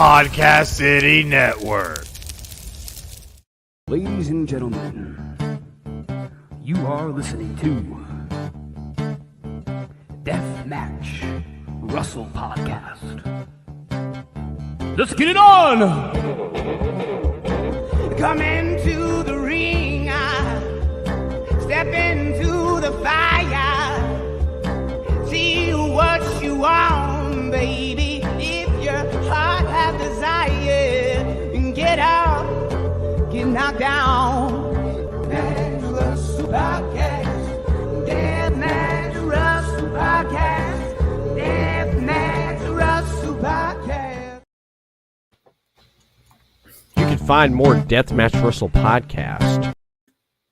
Podcast City Network. Ladies and gentlemen, you are listening to Deathmatch Russell Podcast. Let's get it on! Come into the ring, step into the fire, see what you want, baby. If your heart has desire, get up, get knocked down. Deathmatch Russell Podcast, Deathmatch Russell Podcast, Deathmatch Russell Podcast. You can find more Deathmatch Russell podcast.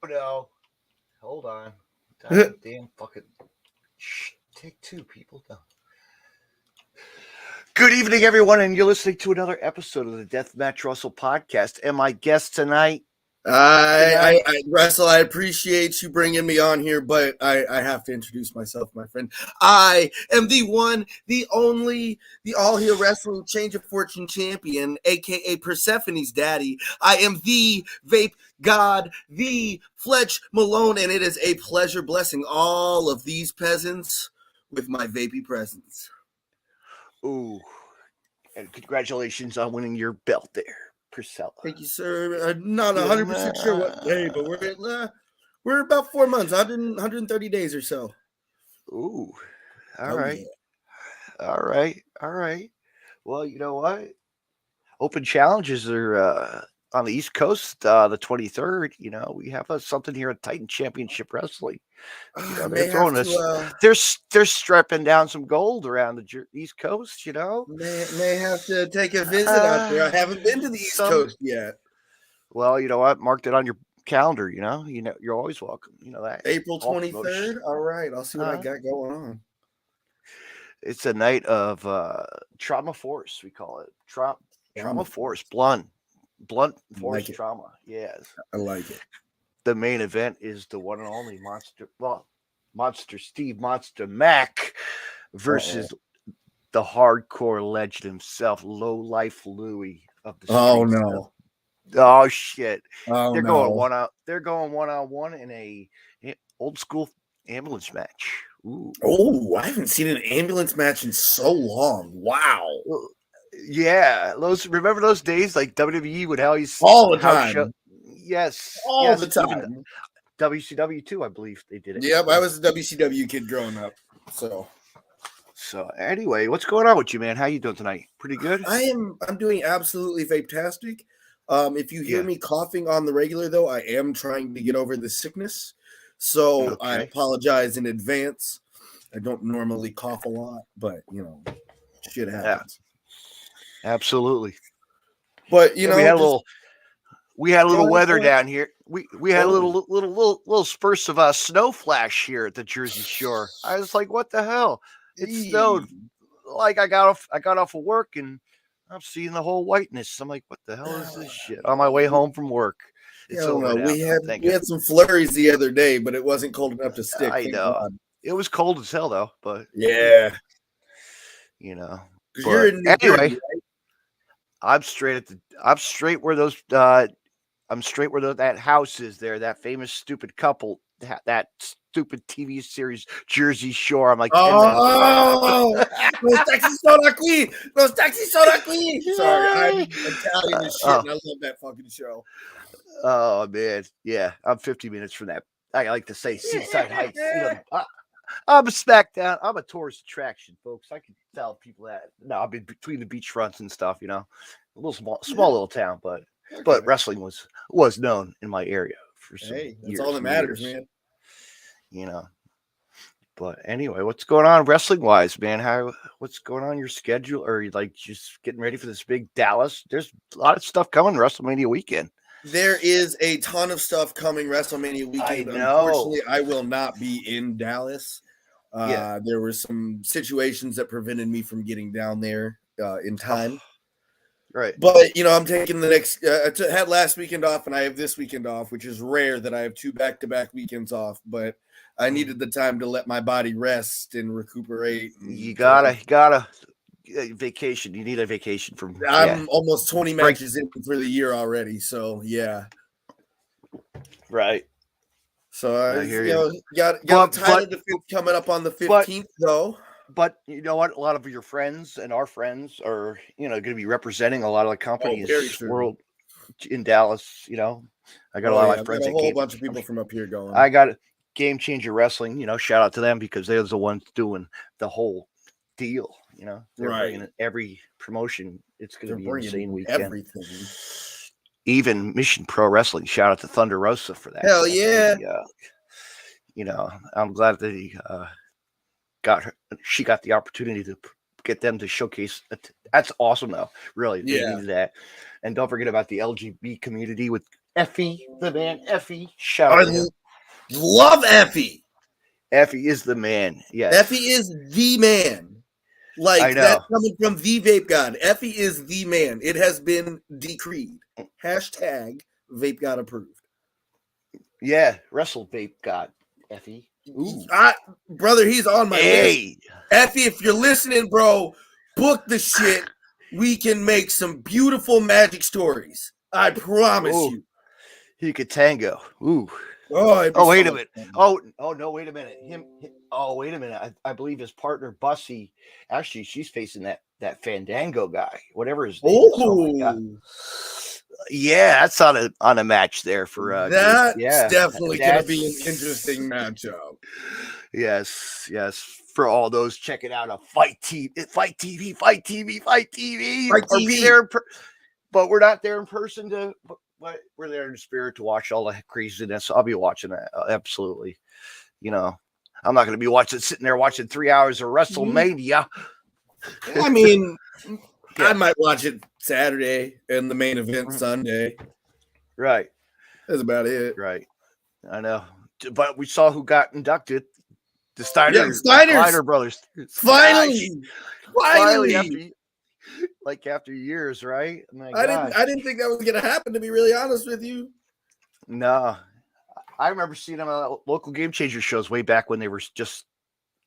Oh no. Hold on. God damn fucking. Shh. Take two, people. No. Good evening, everyone, and you're listening to another episode of the Deathmatch Russell podcast. And my guest tonight. Russell, I appreciate you bringing me on here, but I have to introduce myself, my friend. I am the one, the only, the All Heel Wrestling Change of Fortune champion, aka Persephone's daddy. I am the Vape God, the Fletch Malone, and it is a pleasure blessing all of these peasants with my vapey presence. Ooh, and congratulations on winning your belt there, Priscilla. Thank you, sir. I'm not 100% sure what day, but we're about 4 months, 130 days or so. Ooh, all right. All right. Well, you know what? Open challenges are on the East Coast, the 23rd. You know, we have something here at Titan Championship Wrestling. You know, they're throwing us. They're strapping down some gold around the East Coast. You know, may have to take a visit out there. I haven't been to the East Coast yet. Well, you know what? Marked it on your calendar. You know, you're always welcome. You know that. April 23rd. All right, I'll see what I got going on. It's a night of trauma force. We call it trauma force. Blunt force like trauma. Yes, I like it. The main event is the one and only Monster Steve Monster Mac versus the hardcore legend himself, Low Life Louie of the streets. Oh no! Oh shit! Oh, they're going one out. They're going one-on-one in a old school ambulance match. Ooh. Oh, I haven't seen an ambulance match in so long. Wow. Yeah, remember those days like WWE would always all the time. Yes, all the time. WCW too, I believe they did it. Yep, I was a WCW kid growing up. So anyway, what's going on with you, man? How you doing tonight? Pretty good. I'm doing absolutely vape-tastic. If you hear me coughing on the regular, though, I am trying to get over the sickness. So I apologize in advance. I don't normally cough a lot, but you know, shit happens. Yeah. Absolutely. But you know, we had a little weather down here. We had a little spurts of snow flash here at the Jersey Shore. I was like, what the hell? It snowed. Like I got off of work and I'm seeing the whole whiteness. I'm like, what the hell is this shit? On my way home from work. It's over now. We had some flurries the other day, but it wasn't cold enough to stick. I know. It was cold as hell though, but yeah. You know. You're in New Jersey, right? I'm straight where that house is there, that famous stupid couple, that stupid TV series Jersey Shore. I'm like, los taxis son aquí, los taxis son aquí. Sorry, I'm Italian as shit, and I love that fucking show. Oh man, yeah, I'm 50 minutes from that. I like to say Seaside Heights. You know, I'm a SmackDown. I'm a tourist attraction, folks. I can tell people that. No, I've been between the beachfronts and stuff. You know, a little small little town, but wrestling was known in my area for some years. That's all that matters, man. You know. But anyway, what's going on wrestling wise, man? What's going on in your schedule? Or you like just getting ready for this big Dallas? There's a lot of stuff coming WrestleMania weekend. There is a ton of stuff coming WrestleMania weekend. Unfortunately, I will not be in Dallas. There were some situations that prevented me from getting down there in time. Right. But, you know, I'm taking the next I had last weekend off and I have this weekend off, which is rare that I have two back-to-back weekends off. But I needed the time to let my body rest and recuperate. You gotta vacation. You need a vacation from. I'm almost 20 matches in for the year already. So yeah. Right. So I hear you know, got a title defense coming up on the 15th though. But you know what? A lot of your friends and our friends are, going to be representing a lot of the companies world in Dallas. I got a lot of my friends. Got a whole bunch of people from up here going. I got Game Changer Wrestling. Shout out to them because they're the ones doing the whole deal. They're bringing every promotion. It's going to be an insane weekend. Everything. Even Mission Pro Wrestling. Shout out to Thunder Rosa for that. Hell yeah. I'm glad that he she got the opportunity to get them to showcase. That's awesome, though. Really, they needed that. And don't forget about the LGBT community with Effie, the man. Effie, shout out to him. Love Effie. Effie is the man. Yes, Effie is the man. Like that's coming from the Vape God. Effie is the man. It has been decreed. Hashtag Vape God approved. Yeah, Wrestle Vape God. Effie. Ooh. Brother, he's on my list. Effie, if you're listening, bro, book the shit. We can make some beautiful magic stories. I promise you. He could tango. Ooh. Oh, wait a minute. Oh no, wait a minute. Wait a minute. I believe his partner Bussy, actually, she's facing that Fandango guy, whatever his name is. Oh my God. Yeah, that's on a match there for that's definitely gonna be an interesting matchup. Yes. For all those checking out a Fight TV. But we're not there in person but we're there in spirit to watch all the craziness. I'll be watching that. Absolutely. I'm not going to be sitting there watching 3 hours of WrestleMania. I mean, I might watch it Saturday and the main event Sunday. Right. That's about it. Right. I know. But we saw who got inducted. The Steiner brothers. Finally. Like after years, right? I didn't think that was gonna happen, to be really honest with you. No. I remember seeing them on local Game Changer shows way back when they were just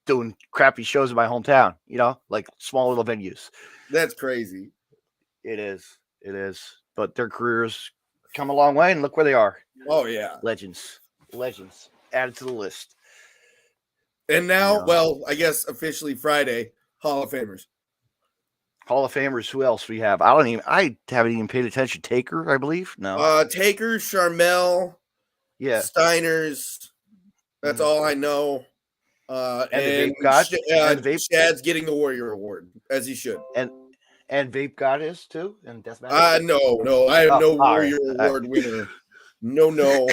doing crappy shows in my hometown, like small little venues. That's crazy. It is. But their careers come a long way, and look where they are. Oh yeah. Legends. Added to the list. And now, well, I guess officially Friday, Hall of Famers. Who else we have? I haven't even paid attention. Taker, I believe. No. Taker, Charmel, Steiners. That's all I know. And Chad's getting the Warrior Award, as he should. And Vape God is too, and Deathmatch. No, I have no Warrior Award winner. No.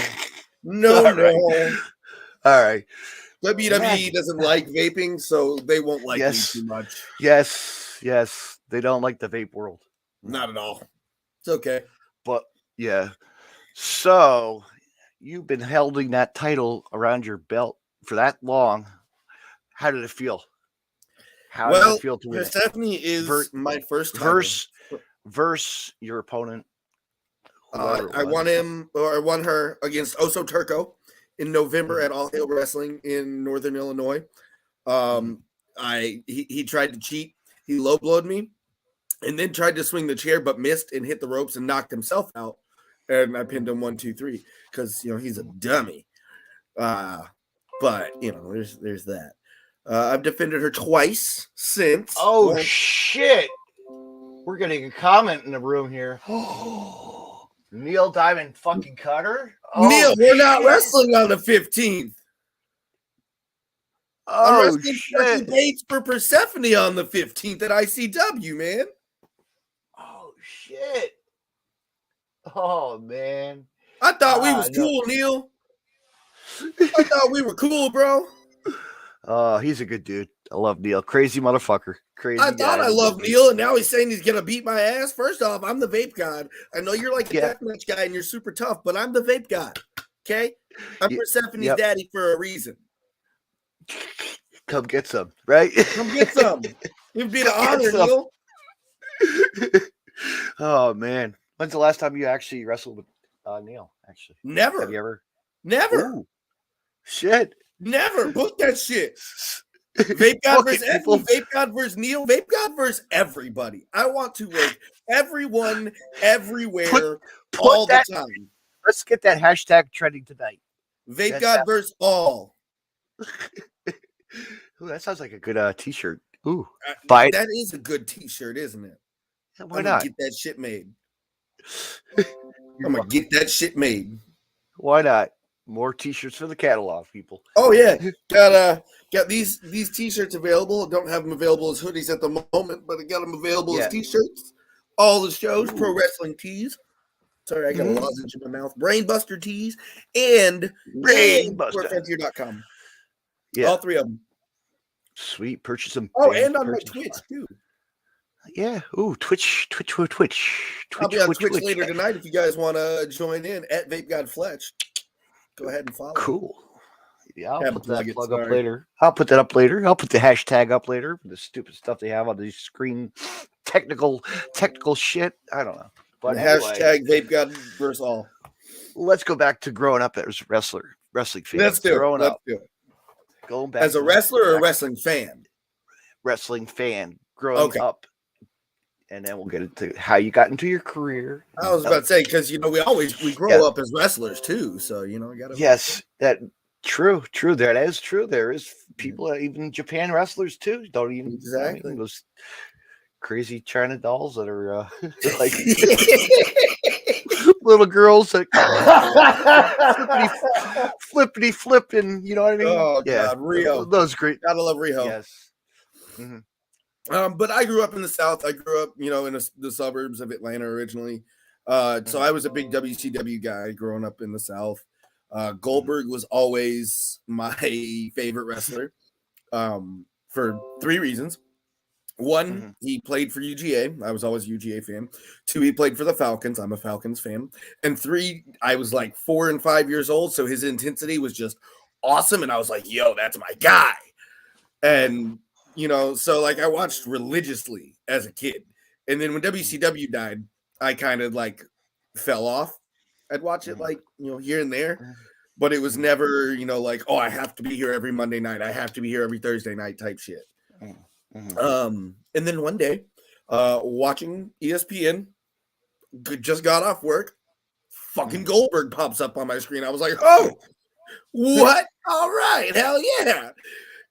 All right. WWE doesn't like vaping, so they won't like me too much. Yes. They don't like the vape world. Not at all. It's okay. But yeah. So you've been holding that title around your belt for that long. How did it feel? How did it feel to win? Persephone is my first title. Versus your opponent. I won her against Oso Turco in November at All Hail Wrestling in Northern Illinois. He tried to cheat. He low blowed me and then tried to swing the chair, but missed and hit the ropes and knocked himself out. And I pinned him 1, 2, 3 because he's a dummy. But there's that. I've defended her twice since. Oh shit! We're getting a comment in the room here. Neil Diamond fucking Cutter. Neil, we're not wrestling on the 15th. I'm wrestling for Bates for Persephone on the 15th at ICW, man. Oh shit! Oh man, I thought we was cool, Neil. I thought we were cool, bro. He's a good dude. I love Neil. Crazy motherfucker. Crazy. I thought I loved Neil, and now he's saying he's gonna beat my ass. First off, I'm the Vape God. I know you're like a deathmatch guy and you're super tough, but I'm the Vape God. Okay, I'm Persephone's daddy for a reason. Come get some, right? Come get some. It'd be an honor, Neil. Oh man, when's the last time you actually wrestled with Neil? Actually, never. Have you ever? Never. Ooh, shit. Never. Book that shit. Vape God Book versus it, people. Effie, Vape God versus Neil, Vape God versus everybody. I want to work everyone, everywhere, all the time. Let's get that hashtag trending tonight. Vape God versus all. Ooh, that sounds like a good t-shirt. Ooh, that is a good T-shirt, isn't it? Yeah, I'm gonna get that shit made. I'm gonna get that shit made. Why not? More T-shirts for the catalog, people. Oh yeah, got these T-shirts available. Don't have them available as hoodies at the moment, but I got them available as T-shirts. All the shows, Pro Wrestling tees. Sorry, I got a lozenge in my mouth. Brainbuster tees and Frontier.com. Yeah, all three of them. Sweet, purchase them. Oh, and on my Twitch too. Yeah. Ooh, Twitch. I'll be on Twitch later tonight if you guys want to join in at Vape God Fletch. Go ahead and follow. Cool. Yeah, I'll put that plug up later. I'll put that up later. I'll put the hashtag up later. The stupid stuff they have on these screen, technical shit. I don't know. But hashtag Vape God versus all. Let's go back to growing up as a wrestling fan. Let's do it. Going back as a wrestler or a wrestling fan? Wrestling fan. Growing up. And then we'll get into how you got into your career. I was about to say, because, we grow up as wrestlers too. So, gotta. Yes, true. That is true. There is people, even Japan wrestlers too. Don't even exactly those crazy China dolls that are like little girls that flippity flipping. You know what I mean? Oh God, Rio. Those great. Gotta love Rio. Yes. Mm-hmm. But I grew up in the South. I grew up, in the suburbs of Atlanta originally. So I was a big WCW guy growing up in the South. Goldberg was always my favorite wrestler for three reasons. One, he played for UGA. I was always a UGA fan. Two, he played for the Falcons. I'm a Falcons fan. And three, I was like 4 and 5 years old. So his intensity was just awesome. And I was like, yo, that's my guy. And so like I watched religiously as a kid. And then when WCW died, I kind of like fell off. I'd watch it like, here and there, but it was never, like, oh, I have to be here every Monday night. I have to be here every Thursday night type shit. And then one day, watching ESPN, just got off work, fucking Goldberg pops up on my screen. I was like, oh, what? All right. Hell yeah.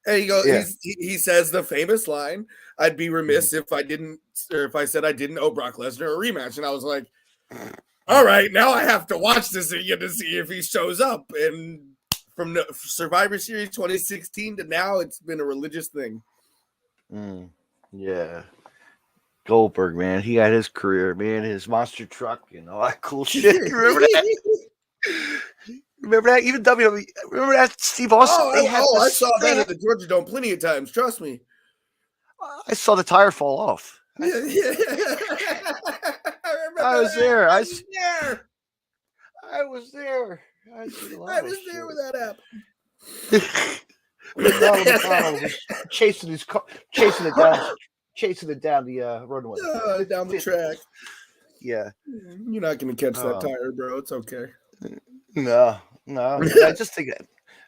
And he goes, he says the famous line, I'd be remiss if I said I didn't owe Brock Lesnar a rematch. And I was like, all right, now I have to watch this again to see if he shows up. And from the Survivor Series 2016 to now, it's been a religious thing. Yeah. Goldberg, man, he had his career, man, his monster truck and all that cool shit. You remember that? Remember that? Even WWE. Remember that Steve Austin? I saw that at the Georgia Dome plenty of times. Trust me. I saw the tire fall off. Yeah. I was there. I was there when that happened. McDonald was chasing it down the runway. Down the track. Yeah. You're not going to catch that tire, bro. It's okay. No. I just think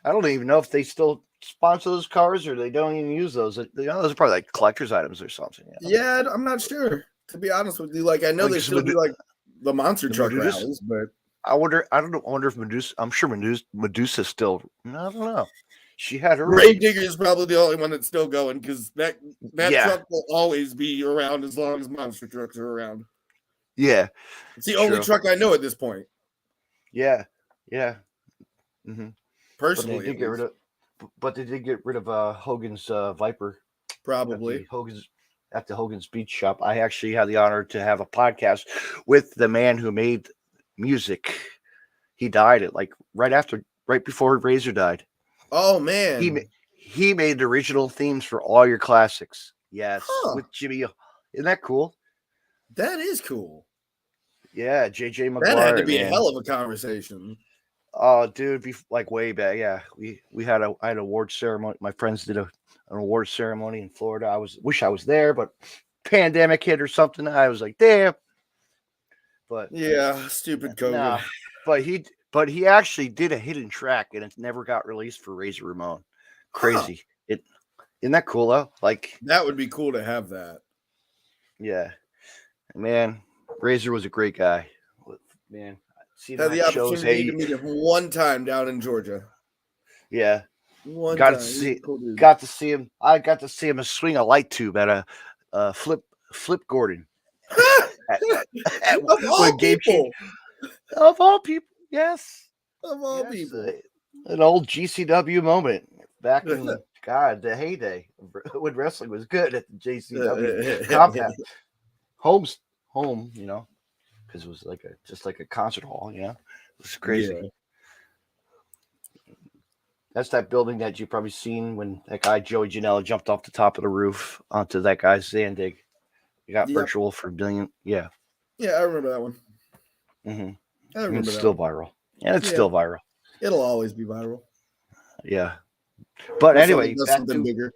I don't even know if they still sponsor those cars or they don't even use those. Those are probably like collector's items or something. Yeah, I'm not sure. To be honest with you, like I know they still do like the monster truck rallies, but I wonder if Medusa. I'm sure Medusa still. I don't know. She had her. Ray Digger is probably the only one that's still going because that truck will always be around as long as monster trucks are around. Yeah, it's the only truck I know at this point. Yeah. Personally, but they did get rid of Hogan's Viper. Probably at the Hogan's Beach Shop. I actually had the honor to have a podcast with the man who made music. He died right before Razor died. Oh man, he made the original themes for all your classics. Yes, with Jimmy. Isn't that cool? That is cool. Yeah, JJ McGuire. That had to be a hell of a conversation. Oh, dude, like way back. Yeah, I had an award ceremony. My friends did an award ceremony in Florida. Wish I was there, but pandemic hit or something. I was like, damn. But yeah, stupid COVID. Nah, but he actually did a hidden track, and it never got released for Razor Ramon. Crazy. Isn't that cool though? Like That would be cool to have that. Yeah, man, Razor was a great guy. Man, Had the opportunity to meet him one time down in Georgia. Yeah, One got time. to see, Cool dude. got to see him. I got to see him swing a light tube at a Flip Gordon. Of all people. Of all people, yes. Of all people. An old GCW moment back in the heyday when wrestling was good at the GCW compound. Home, because it was just like a concert hall, it was crazy. Yeah. That's that building that you've probably seen when that guy Joey Janela jumped off the top of the roof onto that guy's Zandig. You got virtual for $1 billion. Yeah. Yeah, I remember that one. Mm-hmm. I remember it's still viral. And it's still viral. It'll always be viral. Yeah. But anyway, something bigger.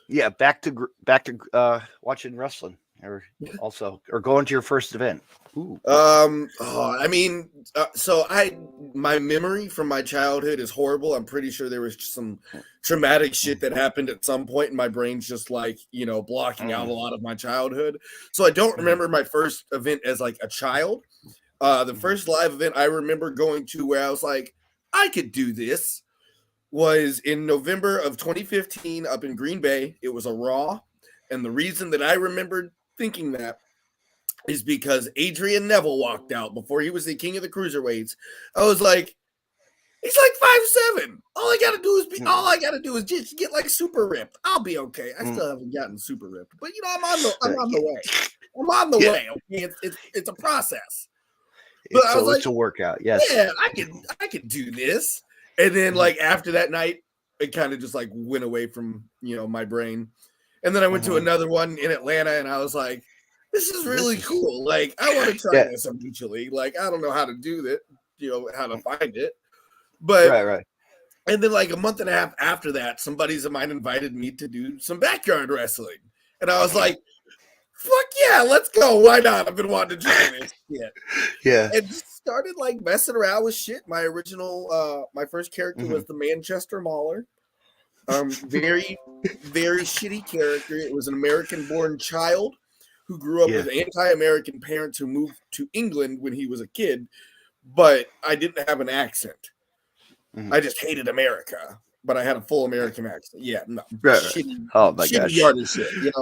Yeah, back to watching wrestling or going to your first event. Ooh. My memory from my childhood is horrible. I'm pretty sure there was some traumatic shit that happened at some point, and my brain's just blocking out a lot of my childhood. So I don't remember my first event as like a child. The first live event I remember going to where I was like, I could do this, was in November of 2015 up in Green Bay. It was a Raw, and the reason that I remembered thinking that is because Adrian Neville walked out before he was the king of the cruiserweights. I was like, he's like 5'7". All I gotta do is just get like super ripped. I'll be okay. I still haven't gotten super ripped, but I'm on the way. I'm on the way. Okay, it's a process. But I was like, it's a workout. Yes. Yeah, I could do this. And then after that night, it kind of just went away from my brain. And then I went to another one in Atlanta, and I was like, this is really cool. I want to try this eventually. I don't know how to do that, how to find it. But right. And then a month and a half after that, some buddies of mine invited me to do some backyard wrestling. And I was like, fuck yeah, let's go. Why not? I've been wanting to try this shit. Yeah. And started messing around with shit. My original my first character was the Manchester Mauler. Very, very shitty character. It was an American-born child who grew up with anti-American parents who moved to England when he was a kid, but I didn't have an accent. I just hated America, but I had a full American accent. Yeah, no. Right. Shitty, oh my gosh. Yardie shit,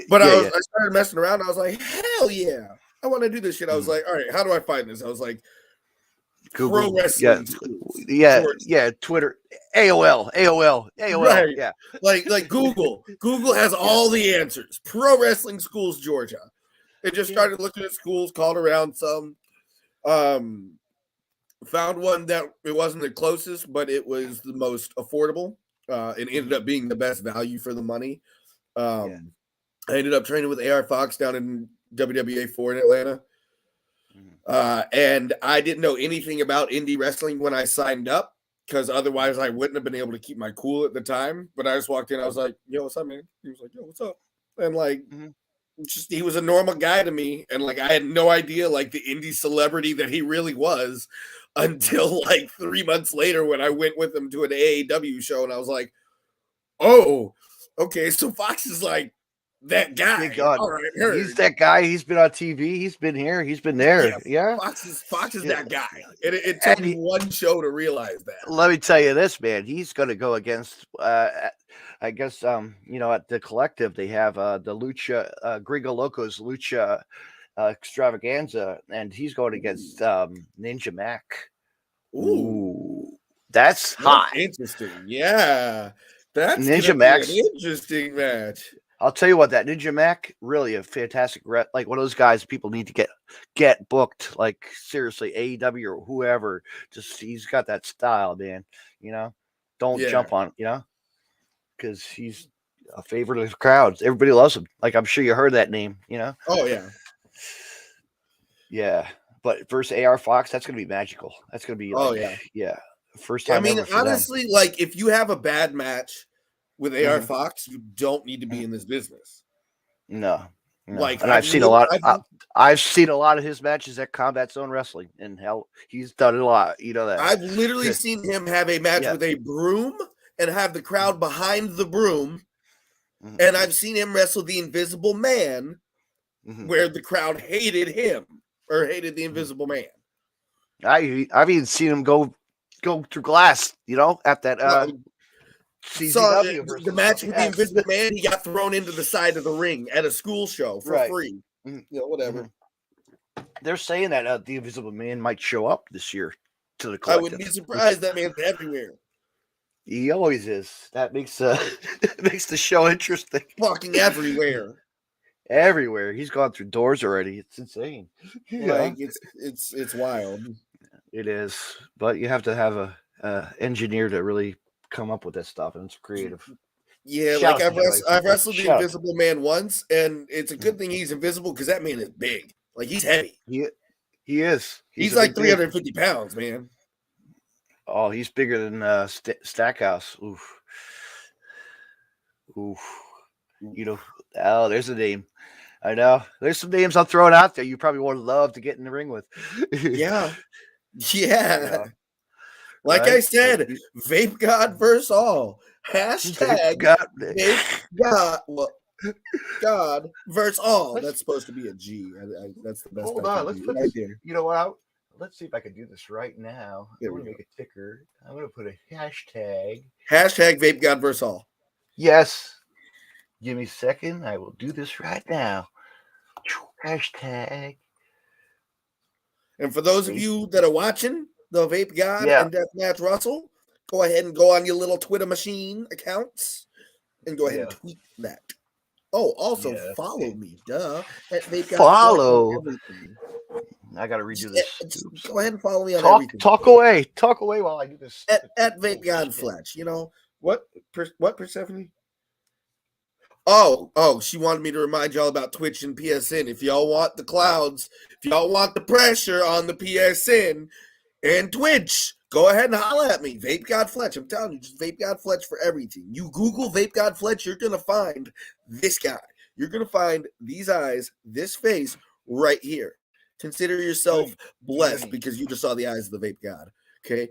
But I started messing around. I was like, hell yeah, I want to do this shit. I was like, all right, how do I find this? I was like, Google. Pro wrestling Twitter, AOL, right. yeah. Like Google has all the answers. Pro Wrestling Schools, Georgia. It just started looking at schools, called around some, found one that it wasn't the closest, but it was the most affordable, and ended up being the best value for the money. I ended up training with AR Fox down in WWA 4 in Atlanta. And I didn't know anything about indie wrestling when I signed up, because otherwise I wouldn't have been able to keep my cool at the time. But I just walked in. I was like, yo, what's up, man? He was like, yo, what's up? And he was a normal guy to me. And I had no idea the indie celebrity that he really was until 3 months later when I went with him to an AAW show. And I was like, oh, okay. So Fox is that guy. All right, he's that guy. He's been on TV. He's been here. He's been there. Yeah. Fox is that guy. It took me one show to realize that. Let me tell you this, man. He's going to go against, I guess, at the Collective, they have the Lucha, Gringo Locos Lucha Extravaganza, and he's going against Ninja Mac. Ooh. That's hot. Interesting. Yeah. That's Ninja Mac's an interesting match. I'll tell you what, that Ninja Mac, really a fantastic one of those guys people need to get booked, seriously, AEW or whoever. Just he's got that style, man. Don't jump on, because he's a favorite of the crowds. Everybody loves him. I'm sure you heard that name, Oh yeah. Yeah. But versus AR Fox, that's gonna be magical. That's gonna be first time. I mean, honestly, if you have a bad match with AR Fox, you don't need to be in this business. No. And I've seen a lot. I've seen a lot of his matches at Combat Zone Wrestling, and hell, he's done it a lot. You know that. I've literally seen him have a match with a broom and have the crowd behind the broom, And I've seen him wrestle the Invisible Man, where the crowd hated him or hated the Invisible Man. I've even seen him go through glass, at that CZW the match with the Invisible Man. He got thrown into the side of the ring at a school show for free. Whatever. They're saying that the Invisible Man might show up this year to the collective. I wouldn't be surprised. That man's everywhere. He always is. That makes makes the show interesting. Fucking everywhere. Everywhere. He's gone through doors already. It's insane. Like it's wild. It is, but you have to have a engineer to really come up with that stuff, and it's creative. Yeah, like I've wrestled the Invisible Man once, and it's a good thing he's invisible because that man is big. Like he's heavy. He is. He's like 350 pounds, man. Oh, he's bigger than Stackhouse. Oof. Oh, there's a name. I know. There's some names I'm throwing out there you probably would love to get in the ring with. Yeah. Like I said, Vape God versus all. Hashtag Vape God versus all. That's supposed to be a G. That's the best. Hold on. Let's put this here. You know what? Let's see if I can do this right now. I'm going to make a ticker. I'm going to put a hashtag. Hashtag Vape God versus all. Yes. Give me a second. I will do this right now. Hashtag. And for those of you that are watching the Vape God and Deathmatch Russell, go ahead and go on your little Twitter machine accounts and go ahead and tweet that. Oh, also follow me, duh. At Vape God follow. I got to redo this. Go ahead and follow me on everything. Talk away while I do this. At Vape God Fletch. What Persephone? Oh, she wanted me to remind y'all about Twitch and PSN. If y'all want the clouds, if y'all want the pressure on the PSN and Twitch, go ahead and holla at me. Vape God Fletch. I'm telling you, just Vape God Fletch for everything. You Google Vape God Fletch, you're going to find this guy. You're going to find these eyes, this face right here. Consider yourself blessed because you just saw the eyes of the Vape God. Okay?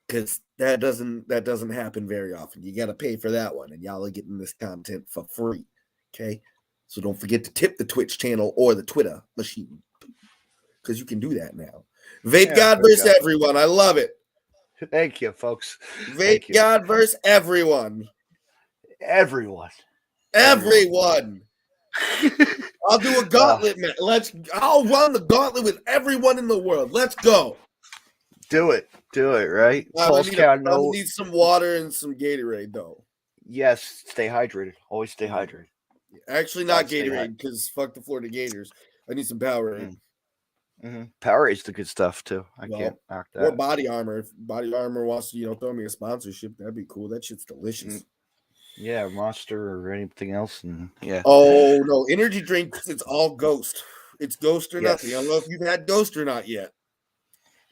Because that doesn't happen very often. You got to pay for that one, and y'all are getting this content for free. Okay, so don't forget to tip the Twitch channel or the Twitter machine because you can do that now. Vape God versus everyone. I love it. Thank you, folks. Vape God versus everyone. Everyone. I'll do a gauntlet, man. I'll run the gauntlet with everyone in the world. Let's go. Do it, right? I need some water and some Gatorade, though. Yes, stay hydrated. Always stay hydrated. Actually, not Gatorade, because fuck the Florida Gators. I need some Powerade. Powerade's the good stuff, too. I can't knock that. Or Body Armor. If Body Armor wants to, throw me a sponsorship, that'd be cool. That shit's delicious. Yeah, Monster or anything else. And Oh, no. Energy drinks, it's all Ghost. It's Ghost or nothing. I don't know if you've had Ghost or not yet.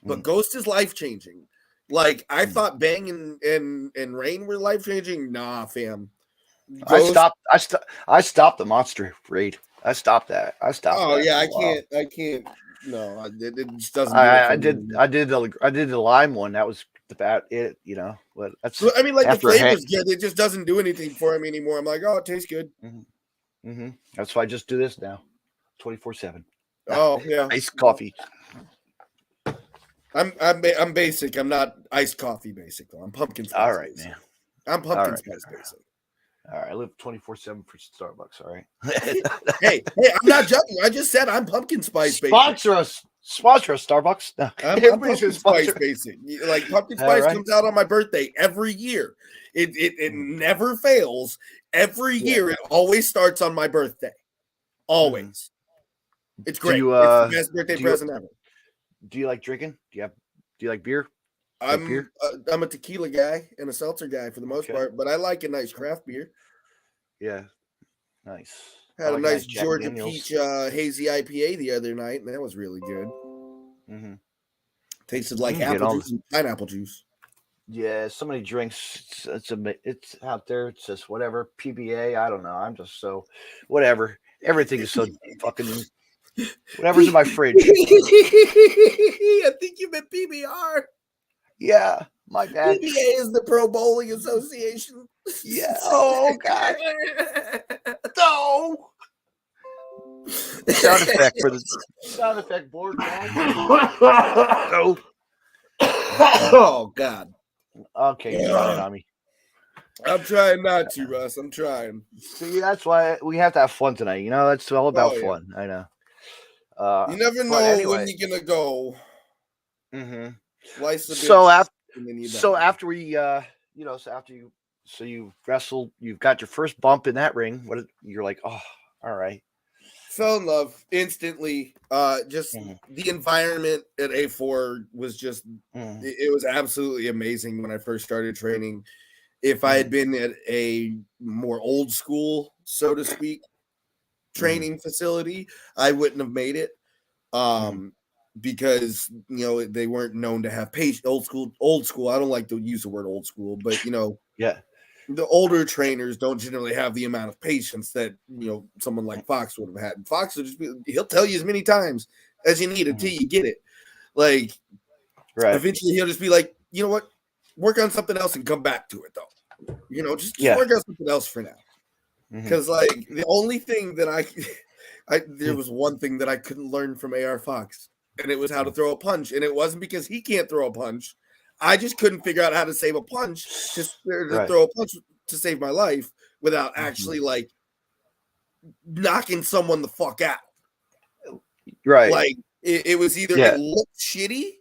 But Ghost is life-changing. Like, I thought Bang and Rain were life-changing. Nah, fam. Ghost, I stopped the Monster raid. I stopped that. Oh, yeah, I can't. No, it just doesn't. I did the lime one. That was about it, But that's. The flavor's good. It just doesn't do anything for me anymore. I'm like, oh, it tastes good. That's why I just do this now, 24/7. Oh yeah, iced coffee. I'm basic. I'm not iced coffee basic though. I'm pumpkin spice. All right, basic. man. I'm pumpkin spice basic. All right, I live 24/7 for Starbucks. All right. hey, I'm not joking. I just said I'm pumpkin spice basic. Sponsor us, Starbucks. No. I'm pumpkin spice basic. Like pumpkin spice comes out on my birthday every year. It never fails. Every year it always starts on my birthday. Always. It's great. It's the best birthday present ever. Do you like drinking? Do you like beer? I'm a tequila guy and a seltzer guy for the most part, but I like a nice craft beer. Yeah, nice. Had a nice Georgia Peach hazy IPA the other night, and that was really good. Tasted like apple juice and pineapple juice. Yeah, so many drinks. It's out there. It's just whatever. PBA. I don't know. I'm just so whatever. Everything is so fucking. Whatever's in my fridge. I think you meant PBR. Yeah. My bad. PBA is the Pro Bowling Association. Yeah. Oh God. No. Sound effect for the sound effect board. No. Oh God. Okay, you're trying on me. I'm trying not to, Russ. I'm trying. See, that's why we have to have fun tonight. You know, it's all about fun. I know. You never know anyway. when you're gonna go. Slice the So bitch, after we, you know, so you wrestled, you've got your first bump in that ring. You're like, oh, all right. Fell in love instantly. Just the environment at A4 was just, it was absolutely amazing when I first started training. If I had been at a more old school, so to speak, training facility, I wouldn't have made it. Because, you know, they weren't known to have patience. Old school. I don't like to use the word old school, but, you know, the older trainers don't generally have the amount of patience that, you know, someone like Fox would have had. And Fox will he'll tell you as many times as you need until you get it. Like, eventually he'll just be like, you know what, work on something else and come back to it though. You know, just work on something else for now. Because like the only thing that there was one thing that I couldn't learn from AR Fox, and it was how to throw a punch. And it wasn't because he can't throw a punch. I just couldn't figure out how to save a punch to throw a punch to save my life without actually like knocking someone the fuck out. Right. Like it was either it looks shitty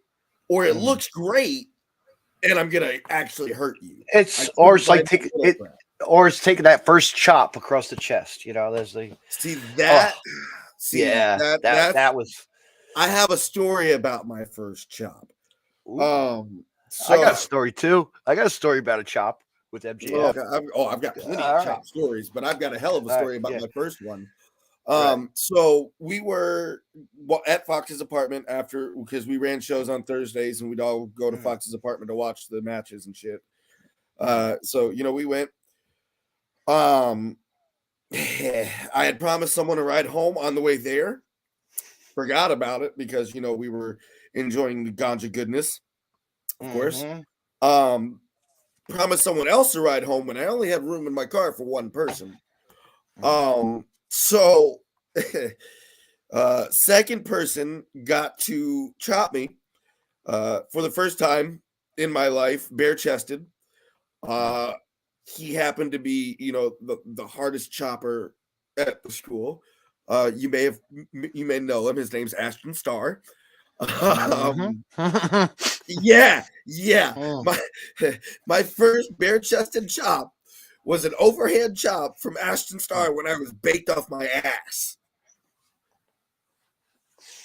or it looks great, and I'm gonna actually hurt you. It's taking that first chop across the chest. You know, there's the that was. I have a story about my first chop. So I got a story too. I got a story about a chop with MJF. I've got plenty of chop stories, but I've got a hell of a story about my first one. So we were at Fox's apartment because we ran shows on Thursdays, and we'd all go to Fox's apartment to watch the matches and shit. So you know, we went. I had promised someone a ride home on the way there. Forgot about it because, you know, we were enjoying the ganja goodness, of course. Promised someone else a ride home when I only had room in my car for one person. So second person got to chop me for the first time in my life, bare-chested. He happened to be, you know, the hardest chopper at the school. You may know him. His name's Ashton Starr. Yeah. My first bare-chested chop was an overhand chop from Ashton Starr when I was baked off my ass.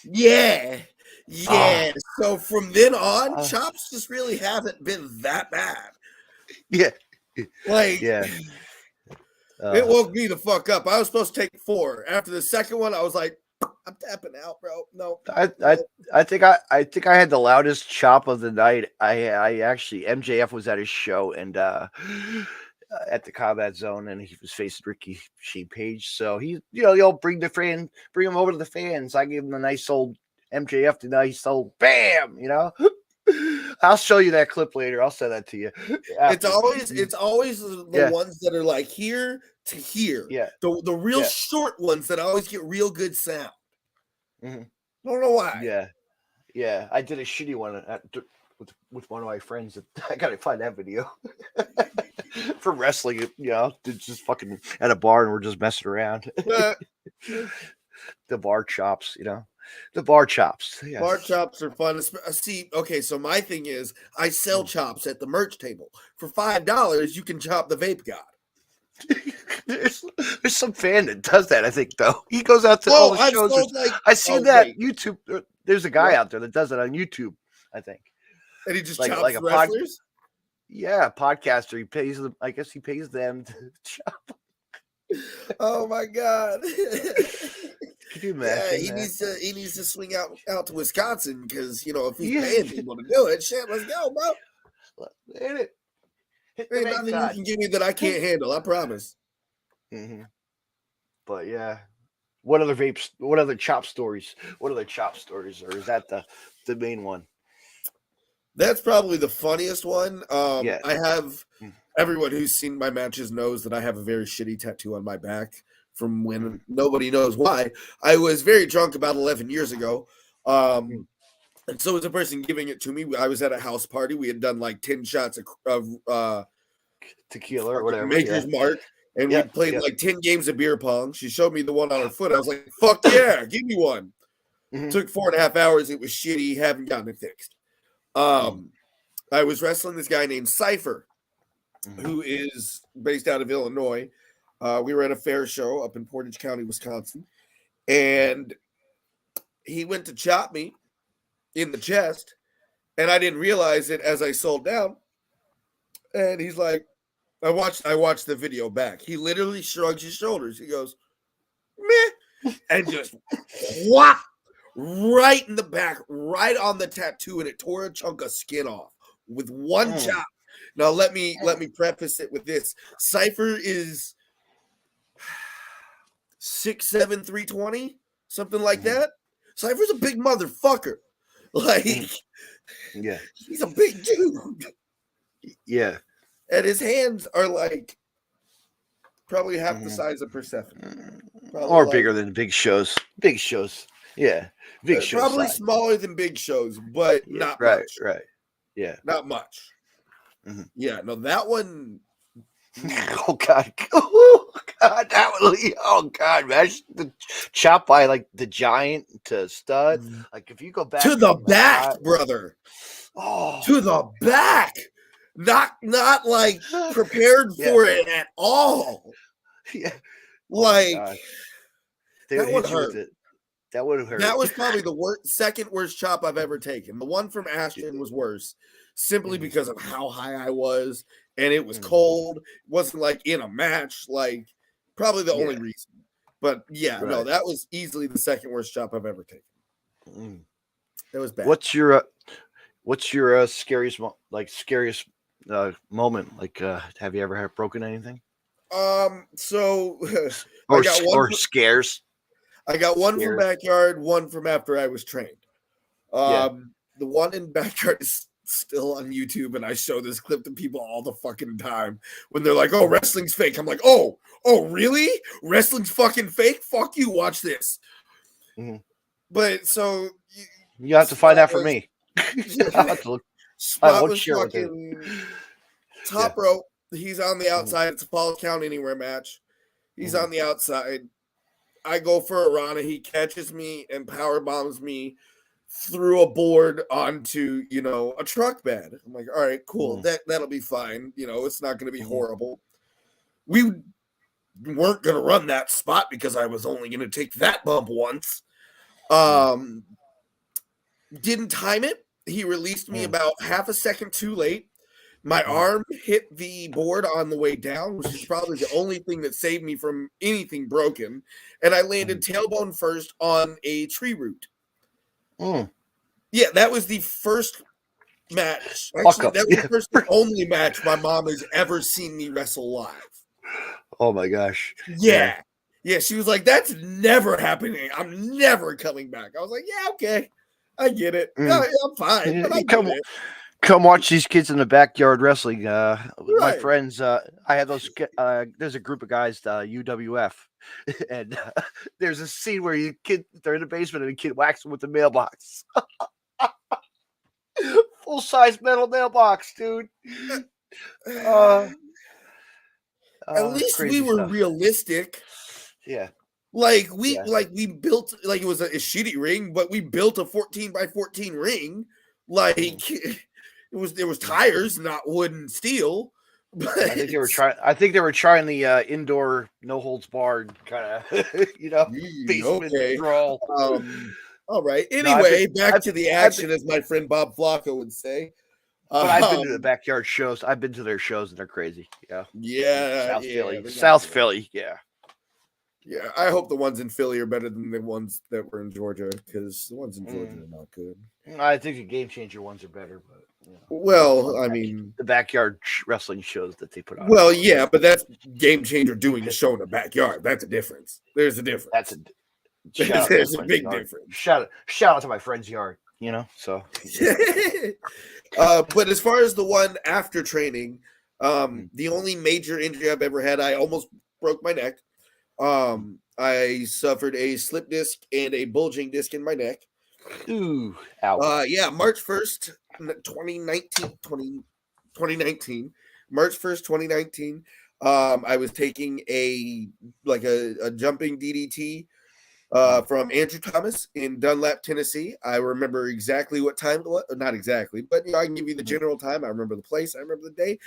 Yeah. So from then on, chops just really haven't been that bad. It woke me the fuck up. I was supposed to take 4. After the second one, I was like, I'm tapping out, bro. No. I think I had the loudest chop of the night. I actually MJF was at his show and at the Combat Zone, and he was facing Ricky Shane Page. So he, you know, they'll bring him over to the fans. I gave him a nice old MJF, the nice old bam, you know. I'll show you that clip later. I'll send that to you. It's always the ones that are like here to here. Yeah. The real short ones that always get real good sound. I don't know why. Yeah. I did a shitty one with one of my friends. I gotta find that video for wrestling. You know, just fucking at a bar and we're just messing around. The bar chops, you know. The bar chops. Yes. Bar chops are fun. See, okay, so my thing is I sell chops at the merch table. For $5, you can chop the Vape God. There's some fan that does that, I think, though. He goes out to all the shows. I see that YouTube. There's a guy out there that does it on YouTube, I think. And he just chops like wrestlers? Podcaster. He pays them. I guess he pays them to chop. Oh my God. Could you imagine? Yeah, he needs to swing out to Wisconsin because, you know, if he's paying people to do it, shit, let's go, bro. Hit it. Ain't nothing you can give me that I can't handle, I promise. But yeah. What other chop stories? Or is that the main one? That's probably the funniest one. Yeah. I have everyone who's seen my matches knows that I have a very shitty tattoo on my back from when nobody knows why. I was very drunk about 11 years ago. And so was the person giving it to me. I was at a house party. We had done like 10 shots of Tequila or whatever. Maker's Mark. And we played like 10 games of beer pong. She showed me the one on her foot. I was like, fuck yeah, give me one. Took 4.5 hours. It was shitty. Haven't gotten it fixed. I was wrestling this guy named Cypher, who is based out of Illinois. We were at a fair show up in Portage County, Wisconsin. And he went to chop me in the chest, and I didn't realize it as I sold down. And he's like, I watched the video back. He literally shrugs his shoulders. He goes, meh, and just whop right in the back, right on the tattoo, and it tore a chunk of skin off with one chop. Now let me preface it with this. Cypher is 6'7", 320, something like that. Cypher's a big motherfucker. Like, he's a big dude. Yeah. And his hands are like probably half the size of Persephone. Or like, bigger than Big Show's. Big Show's. Yeah. Big Show's probably size. Smaller than Big Show's, but not much. Right. Yeah. Not much. Yeah, no, that one. Oh God! Oh God! That would. Oh God, man! The chop by like the Giant to Stud. Like if you go back to the back, brother. Oh, to the back. Not like prepared for it at all. Yeah. Like that would hurt. That would have hurt. That was probably the second worst chop I've ever taken. The one from Ashton was worse, simply because of how high I was. And it was cold. It wasn't like in a match. Like probably the only reason. But no, that was easily the second worst chop I've ever taken. It was bad. What's your scariest moment? Like, have you ever broken anything? So or scares. I got one from backyard, one from after I was trained. The one in backyard is still on YouTube, and I show this clip to people all the fucking time when they're like, "Oh, wrestling's fake." I'm like, "Oh, really? Wrestling's fucking fake? Fuck you! Watch this." But so you have to find out for me. Spot was fucking top rope. He's on the outside. It's a Fall Count Anywhere match. He's on the outside. I go for a Rana. He catches me and power bombs me through a board onto, a truck bed. I'm like, all right, cool. That'll be fine. It's not going to be horrible. We weren't going to run that spot because I was only going to take that bump once. Didn't time it. He released me about half a second too late. My arm hit the board on the way down, which is probably the only thing that saved me from anything broken. And I landed tailbone first on a tree root. Yeah, that was the first match. Actually, that was the first and only match my mom has ever seen me wrestle live. Oh my gosh. Yeah. Yeah, she was like, "That's never happening. I'm never coming back." I was like, "Yeah, okay. I get it. I'm fine." But I come watch these kids in the backyard wrestling. My friends, I have those. There's a group of guys, UWF, and there's a scene where they're in the basement and a kid whacks them with the mailbox. Full size metal mailbox, dude. At least we were realistic. Yeah. Like we built, like it was a shitty ring, but we built a 14x14 ring. Like there was tires, not wood and steel. But I think they were trying the indoor no holds barred kind of basement brawl. All right. Anyway, back to the action, as my friend Bob Flacco would say. But I've been to the backyard shows. I've been to their shows and they're crazy. Yeah. South Philly. Yeah. Yeah, I hope the ones in Philly are better than the ones that were in Georgia, because the ones in Georgia are not good. I think the Game Changer ones are better, but the backyard wrestling shows that they put on. Well, yeah, but that's Game Changer doing a show in the backyard. That's a difference. There's a difference. There's a big difference. Shout out to my friend's yard. So but as far as the one after training, the only major injury I've ever had, I almost broke my neck. I suffered a slip disc and a bulging disc in my neck. ooh, ow. March 1st, 2019. March 1st, 2019. I was taking a jumping DDT from Andrew Thomas in Dunlap, Tennessee. I remember exactly what time it was. Not exactly, but I can give you the general time. I remember the place. I remember the day.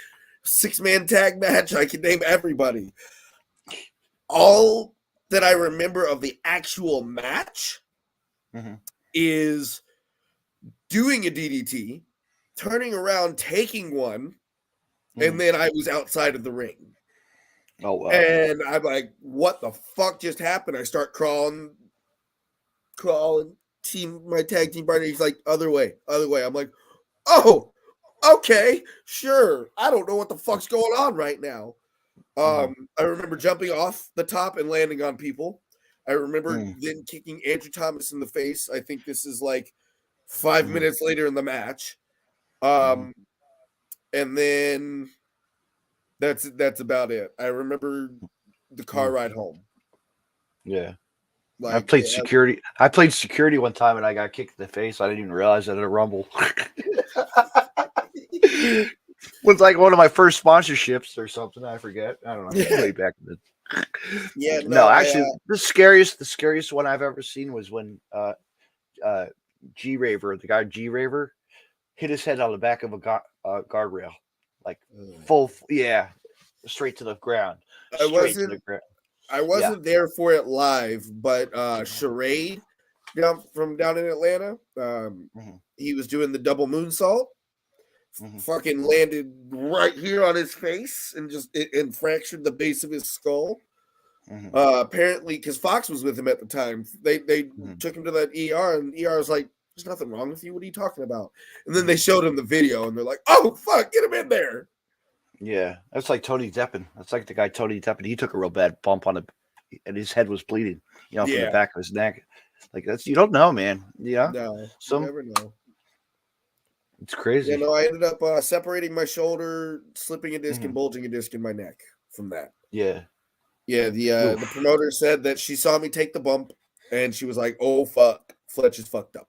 6-man tag match. I can name everybody. All that I remember of the actual match is doing a DDT, turning around, taking one, and then I was outside of the ring. Oh, wow. And I'm like, what the fuck just happened? I start crawling. My tag team partner, he's like, other way. I'm like, oh, okay, sure. I don't know what the fuck's going on right now. I remember jumping off the top and landing on people. I remember then kicking Andrew Thomas in the face. I think this is like 5 minutes later in the match. And then that's about it. I remember the car ride home. Yeah. I played security. I played security one time and I got kicked in the face. I didn't even realize that at a Rumble. Was like one of my first sponsorships or something. I forget. I don't know. Way back in the actually, the scariest one I've ever seen was when G Raver, the guy G Raver, hit his head on the back of a guardrail, like straight to the ground. I wasn't there for it live, but Charade from down in Atlanta, he was doing the double moonsault. Fucking landed right here on his face and fractured the base of his skull. Apparently, because Fox was with him at the time, they took him to that ER, and ER was like, "There's nothing wrong with you. What are you talking about?" And then they showed him the video, and they're like, "Oh fuck, get him in there." Yeah, that's like Tony Deppen. That's like the guy Tony Deppen. He took a real bad bump and his head was bleeding, from the back of his neck. Like you don't know, man. Yeah, no, you never know. It's crazy. I ended up separating my shoulder, slipping a disc, and bulging a disc in my neck from that. Yeah. The promoter said that she saw me take the bump, and she was like, "Oh fuck, Fletch is fucked up."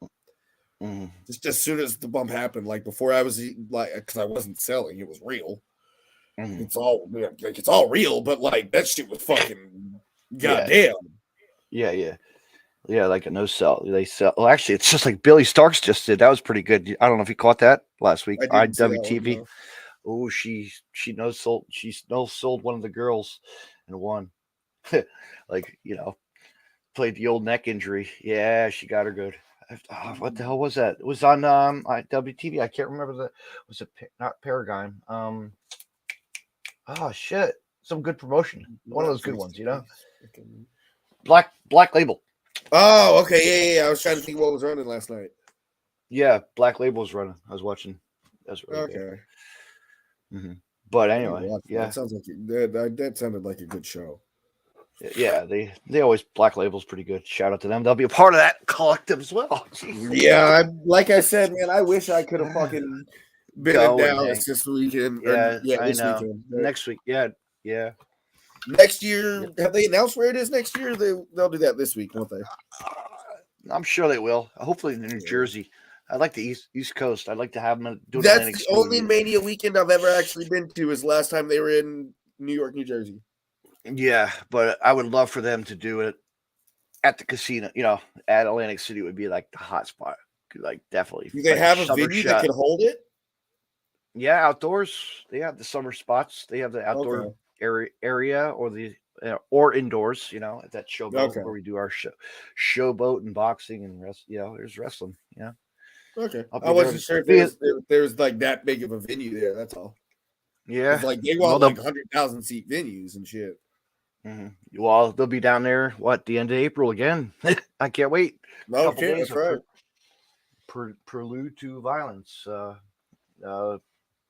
Just as soon as the bump happened, like before I was like, because I wasn't selling, it was real. It's all real, but like that shit was fucking goddamn. Yeah, like a no sell. They sell. Well, actually, it's just like Billy Starks just did. That was pretty good. I don't know if you caught that last week. IWTV. No. Oh, she sold one of the girls and won. Played the old neck injury. Yeah, she got her good. What the hell was that? It was on IWTV. I can't remember was it not Paragon? Oh shit! Some good promotion. One of those good ones, Black Label. Oh, okay, yeah. I was trying to think what was running last night. Yeah, Black Label was running. I was watching. That's really good. But anyway, that sounds like that sounded like a good show. Yeah, they always Black Label's pretty good. Shout out to them. They'll be a part of that collective as well. Yeah, like I said, man, I wish I could have fucking been in Dallas this weekend. This weekend. Next week, yeah. Next year, have they announced where it is next year? They'll do that this week, won't they? I'm sure they will. Hopefully in New Jersey. I like the East Coast. I'd like to have them do. That's the only Mania weekend I've ever actually been to. Is last time they were in New York, New Jersey. Yeah, but I would love for them to do it at the casino. At Atlantic City would be like the hot spot. Like definitely. Do they have a venue that can hold it? Yeah, outdoors. They have the summer spots. They have the outdoor area or the or indoors. At that showboat where we do our showboat and boxing and there's wrestling. Yeah. Okay. I wasn't sure if there's like that big of a venue there. That's all. Yeah. It's like they want 100,000 seat venues and shit. Well, they'll be down there. The end of April again? I can't wait. Okay, that's right. Prelude to Violence.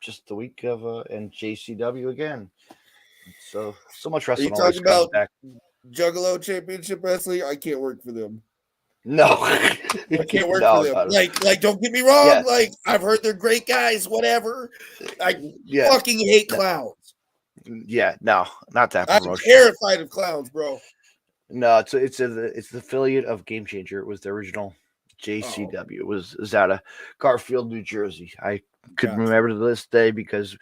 Just the week of and JCW again. So much wrestling. Are you talking about Juggalo Championship Wrestling? I can't work for them. No, I can't work No, for them. no, no. Like, don't get me wrong. Yeah. Like, I've heard they're great guys, whatever. I Yeah, fucking hate No. clowns. yeah, no, not that I'm promotion. terrified of clowns, bro. No, it's the affiliate of Game Changer. It was the original JCW. It was out of Garfield, New Jersey. I could Gotcha. remember to this day because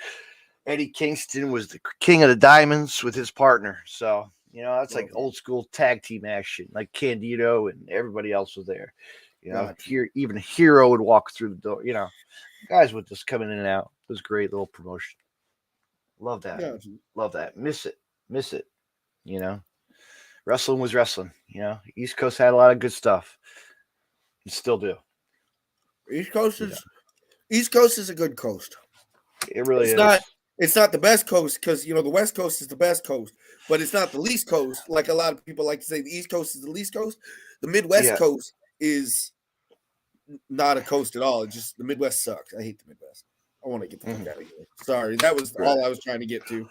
Eddie Kingston was the king of the diamonds with his partner. So that's like Okay. old school tag team action. Like Candido and everybody else was there. Gotcha. Here even Hero would walk through the door. Guys would just come in and out. It was a great little promotion. Love that. Gotcha. Love that. Miss it. Wrestling was wrestling. East Coast had a lot of good stuff. You still do. East Coast is a good coast. It really It's is. It's not the best coast because the West Coast is the best coast, but it's not the least coast. Like a lot of people like to say, the East Coast is the least coast. The Midwest Yeah. coast is not a coast at all. It's just the Midwest sucks. I hate the Midwest. I want to get the fuck out of here. Sorry, that was all I was trying to get to.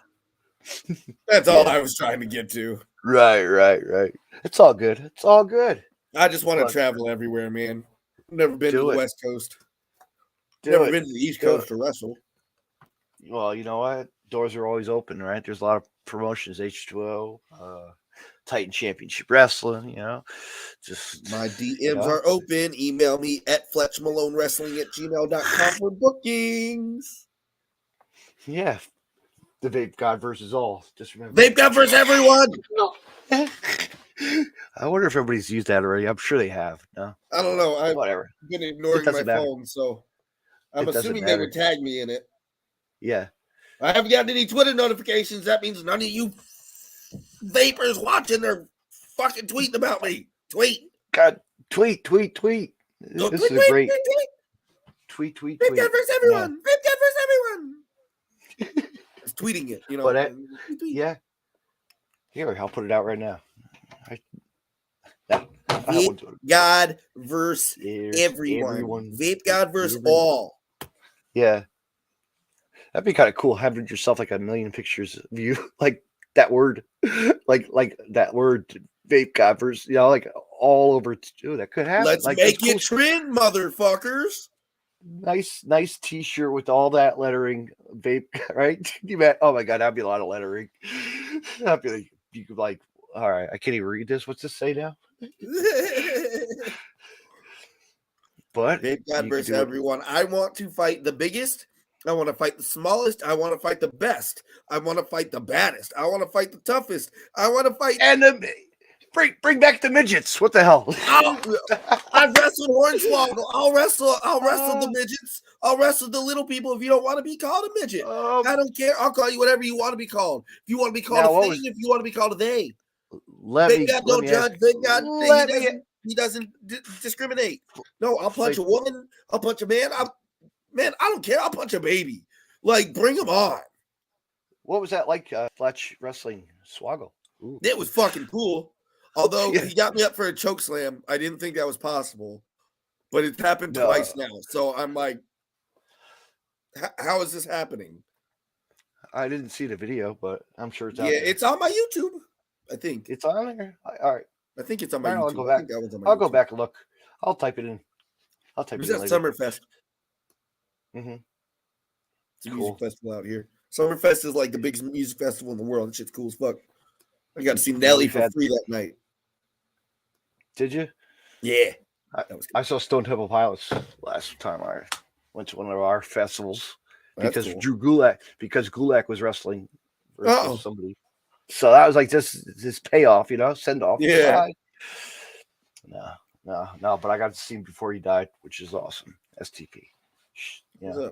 That's all I was trying to get to. Right. It's all good. It's all good. I just want to travel everywhere, man. I've never been to the West Coast. Never been to the East Coast to wrestle. Well, you know what? Doors are always open, right? There's a lot of promotions, H2O, Titan Championship Wrestling, just my DMs are open. Email me at fletchmalonewrestling@gmail.com for bookings. Yeah. The Vape God versus all. Just remember. Vape God versus everyone. I wonder if everybody's used that already. I'm sure they have. No? I don't know. I've Whatever. been ignoring my phone, so I'm assuming they would tag me in it. Yeah. I haven't gotten any Twitter notifications. That means none of you vapors watching are fucking tweeting about me. Tweet. God, tweet. This is a great tweet. Vape God versus everyone. Vape God versus everyone. It's tweeting it, But yeah. Here, I'll put it out right now. Vape God versus everyone. Vape God versus all. Yeah. That'd be kind of cool having yourself like a million pictures of you, like that word, like that word, Vape God versus, like all over. Dude, that could happen. Let's make it trend, motherfuckers. Nice T-shirt with all that lettering, Vape, right? Oh my God, that'd be a lot of lettering. That'd be like, you could like, all right, I can't even read this. What's this say now? But Vape God versus everyone. I want to fight the biggest. I want to fight the smallest. I want to fight the best. I want to fight the baddest. I want to fight the toughest. I want to fight and bring back the midgets. What the hell? I've wrestled Hornswoggle. I'll wrestle the midgets. I'll wrestle the little people. If you don't want to be called a midget, I don't care. I'll call you whatever you want to be called. If you want to be called a thing, if you want to be called a they. Vape God don't judge. Vape God, he doesn't discriminate. No, I'll punch a woman. I'll punch a man. Man, I don't care. I'll punch a baby. Like, bring them on. What was that like, Fletch Wrestling Swoggle? Ooh. It was fucking cool. Although he got me up for a choke slam. I didn't think that was possible. But it's happened twice now. So I'm like, how is this happening? I didn't see the video, but I'm sure it's out there. It's on my YouTube. I think. It's on there? All right. I think it's on my YouTube. I'll go back. I'll go back and look. I'll type it in. It in later. Summerfest. Mm-hmm. It's a music festival out here. Summerfest is like the biggest music festival in the world. That shit's cool as fuck. I got to see Nelly for free that night. Did you? Yeah. I saw Stone Temple Pilots last time I went to one of our festivals because Gulak was wrestling versus somebody. So that was like this payoff, send off. Yeah. No, but I got to see him before he died, which is awesome. STP. Yeah.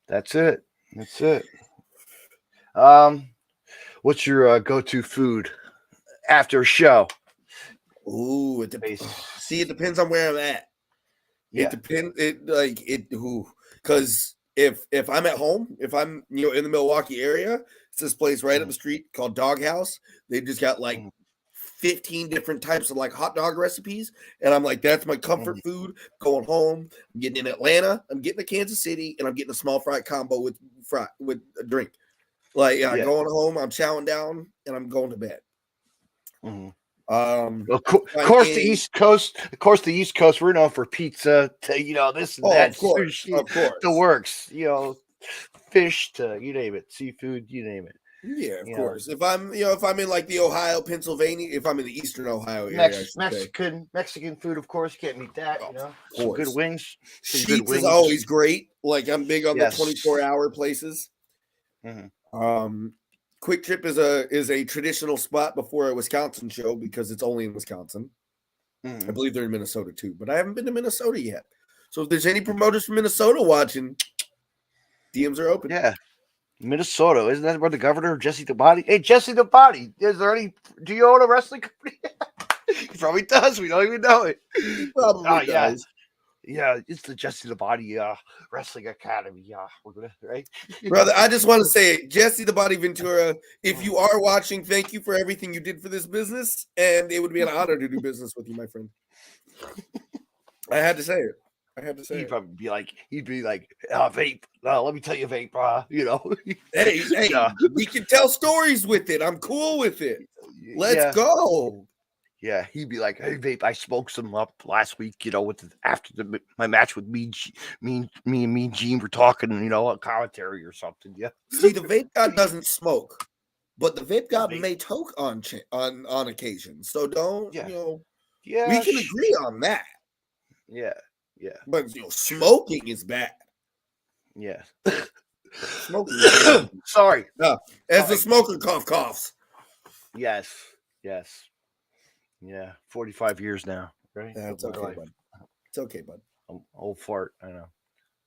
That's it. What's your go-to food after a show? Ooh, it depends. See, it depends on where I'm at. Yeah. It depends. Because if I'm at home, if I'm in the Milwaukee area, it's this place right up the street called Doghouse. They've just got like 15 different types of like hot dog recipes, and I'm like, that's my comfort food. Going home, I'm getting in Atlanta, I'm getting to Kansas City, and I'm getting a small fry combo with a drink. Like going home, I'm chowing down, and I'm going to bed. Of course, the East Coast. Of course, the East Coast. We're known for pizza. To, this and that. Of course, Sushi, of course. the works. Fish to you name it, seafood, you name it. Yeah, of course. If I'm in like the Ohio, Pennsylvania, if I'm in the Eastern Ohio area, Mexican food, of course, can't beat that. Some good wings. Sheets is always great. Like I'm big on the 24-hour places. Mm-hmm. Quick Trip is a traditional spot before a Wisconsin show because it's only in Wisconsin. Mm-hmm. I believe they're in Minnesota too, but I haven't been to Minnesota yet. So if there's any promoters from Minnesota watching, DMs are open. Yeah. Minnesota, isn't that where the governor, Jesse the Body? Hey, Jesse the Body, do you own a wrestling company? He probably does. We don't even know it. He probably does. Yeah, it's the Jesse the Body Wrestling Academy. Yeah, we're gonna right, brother. I just want to say, Jesse the Body Ventura, if you are watching, thank you for everything you did for this business, and it would be an honor to do business with you, my friend. I had to say it. He'd probably be like, Vape. Let me tell you, Vape. Hey, we can tell stories with it. I'm cool with it. Let's go. Yeah, he'd be like, "Hey, Vape, I smoked some up last week. After my match with me and Gene were talking. A commentary or something. Yeah. See, the Vape God doesn't smoke, but the Vape God may toke on occasion. So don't we can agree on that. Yeah. Yeah. But smoking is bad. Yeah. Smoking is bad. Sorry. As the smoker coughs. Yes. Yeah. 45 years now, right? Yeah, it's okay, bud. It's okay, bud. I'm old fart, I know.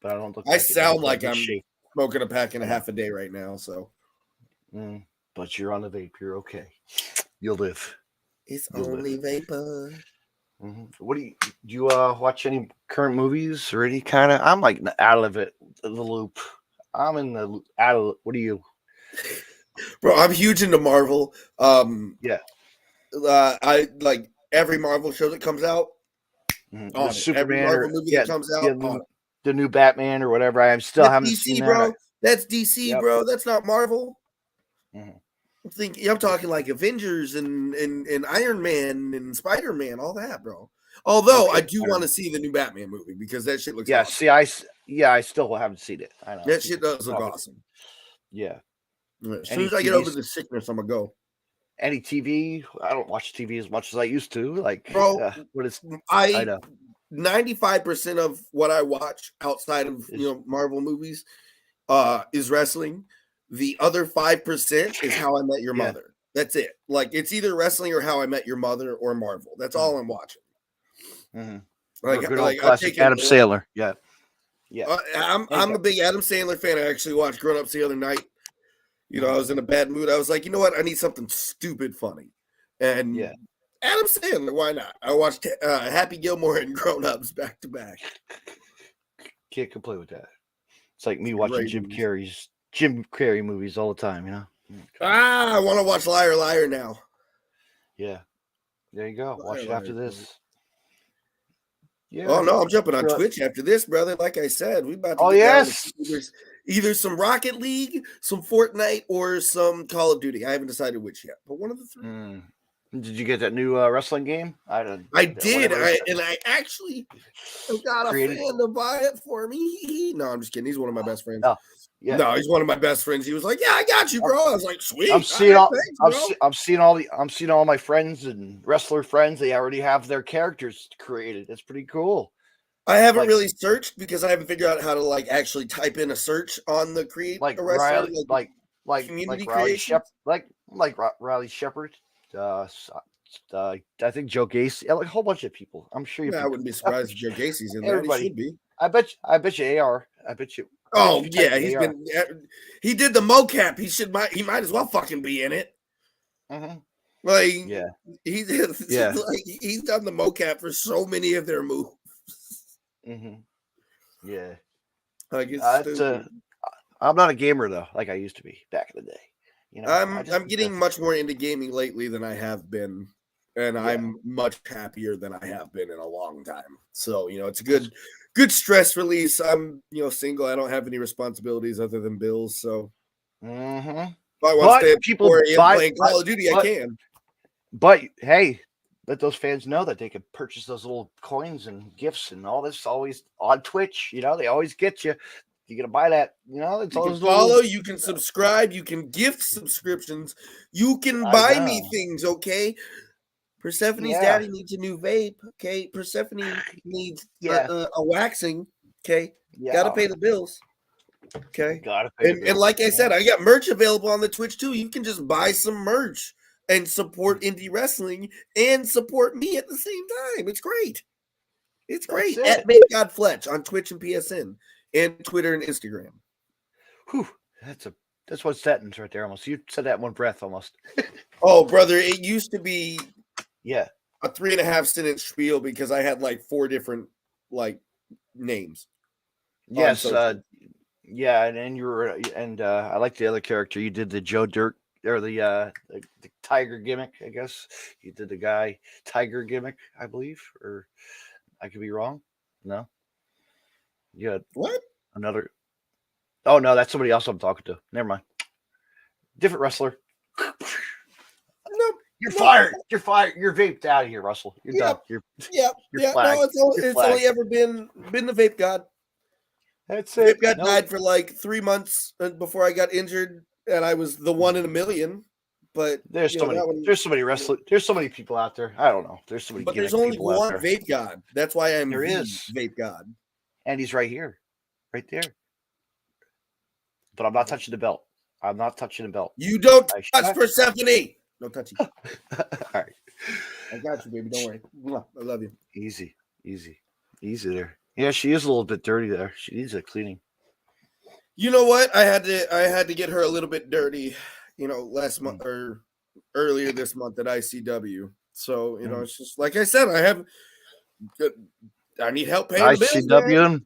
But I don't look I sound like I'm smoking a pack and a half a day right now, so. But you're on the vape. You're okay. You'll live. You'll only vapor. Mm-hmm. What do you watch any current movies or any kind of? I'm like out of the loop. I'm in the out of. What do you? Bro, I'm huge into Marvel. Yeah. I like every Marvel show that comes out. Mm-hmm. Superman every Marvel movie that comes out. The new Batman or whatever. I haven't DC, seen bro. that. That's DC, bro. That's not Marvel. Mm-hmm. I'm talking like Avengers and Iron Man and Spider-Man, all that, bro. Although I do want to see the new Batman movie because that shit looks awesome. I still haven't seen it. I know that shit does look awesome. Yeah. As soon as I get over the sickness, I'm gonna go. Any TV? I don't watch TV as much as I used to. Like, bro, I know 95% of what I watch outside of Marvel movies is wrestling. The other 5% is How I Met Your Mother. That's it. Like it's either wrestling or How I Met Your Mother or Marvel. That's all I'm watching. Mm-hmm. Like classic Adam Sandler. Yeah. I'm a big Adam Sandler fan. I actually watched Grown Ups the other night. I was in a bad mood. I was like, you know what? I need something stupid funny. And Adam Sandler, why not? I watched Happy Gilmore and Grown Ups back to back. Can't complain with that. It's like me watching Jim Carrey movies all the time, I want to watch Liar Liar now. Yeah. There you go. Watch it after this. Yeah. Oh no, I'm jumping on Twitch after this, brother. Like I said, we about to either some Rocket League, some Fortnite, or some Call of Duty. I haven't decided which yet, but one of the three. Did you get that new wrestling game? I did. I actually got a fan to buy it for me. No, I'm just kidding. He's one of my best friends. Oh, yeah. No, he's one of my best friends. He was like, "Yeah, I got you, bro." I was like, "Sweet." I'm seeing all my friends and wrestler friends. They already have their characters created. It's pretty cool. I haven't really searched because I haven't figured out how to actually type in a search on the create like a wrestler, like community Riley creation, like Riley Shepard. I think Joe Gacy, like a whole bunch of people. I'm sure I wouldn't be surprised if Joe Gacy's in there. He should be. I bet you AR. I bet you. Oh yeah, he did the mocap. He might as well fucking be in it. Mm-hmm. He's done the mocap for so many of their moves. Mm-hmm. Yeah. I'm not a gamer though, like I used to be back in the day. I'm getting much more into gaming lately than I have been, and I'm much happier than I have been in a long time. So it's a good stress release. I'm single. I don't have any responsibilities other than bills. So if I want to stay up playing Call of Duty, I can. But hey, let those fans know that they can purchase those little coins and gifts and all this always on Twitch. They always get you. You gotta buy that. It's You all can those follow, little. you can subscribe, you can gift subscriptions, you can I buy me know. things, okay? Persephone's Yeah. daddy needs a new vape, okay? Persephone needs Yeah. a waxing, okay? Yeah. Got to pay the bills, okay? Gotta pay the And bills. like I said, I got merch available on the Twitch too. You can just buy some merch and support indie wrestling and support me at the same time. It's great. It's great. That's At it. Vape God Fletch on Twitch and PSN and Twitter and Instagram. Whew, that's one sentence right there. Almost you said that in one breath. Almost. Oh, brother, it used to be Yeah. a 3.5 sentence spiel because I had like 4 different like names. Yes. Yeah, and you were, and I like the other character. You did the Joe Dirt or the Tiger gimmick. I guess you did the guy Tiger gimmick. I believe, or I could be wrong. No. You had What? another. Oh no, that's somebody else I'm talking to. Never mind. Different wrestler. Nope. You're fired. You're fired. You're vaped out of here, Russell. You're done. Yep. You're Yeah. flagged. No, You're it's flagged. only ever been the Vape God. That's Vape it. God Nope. died for like 3 months before I got injured, and I was the one in a million. But There's so many. There's so many wrestlers. There's so many people out there. I don't know. There's so many. But there's gimmick only people out one there. Vape God. That's why I'm There the is. Vape God. And he's right here, right there. But I'm not touching the belt. I'm not touching the belt. You don't I touch shot. Persephone. No touching. All right. I got you, baby. Don't worry. I love you. Easy there. Yeah, she is a little bit dirty there. She needs a cleaning. You know what? I had to get her a little bit dirty, last month or earlier this month at ICW. So, it's just like I said, I need help paying the bills. ICW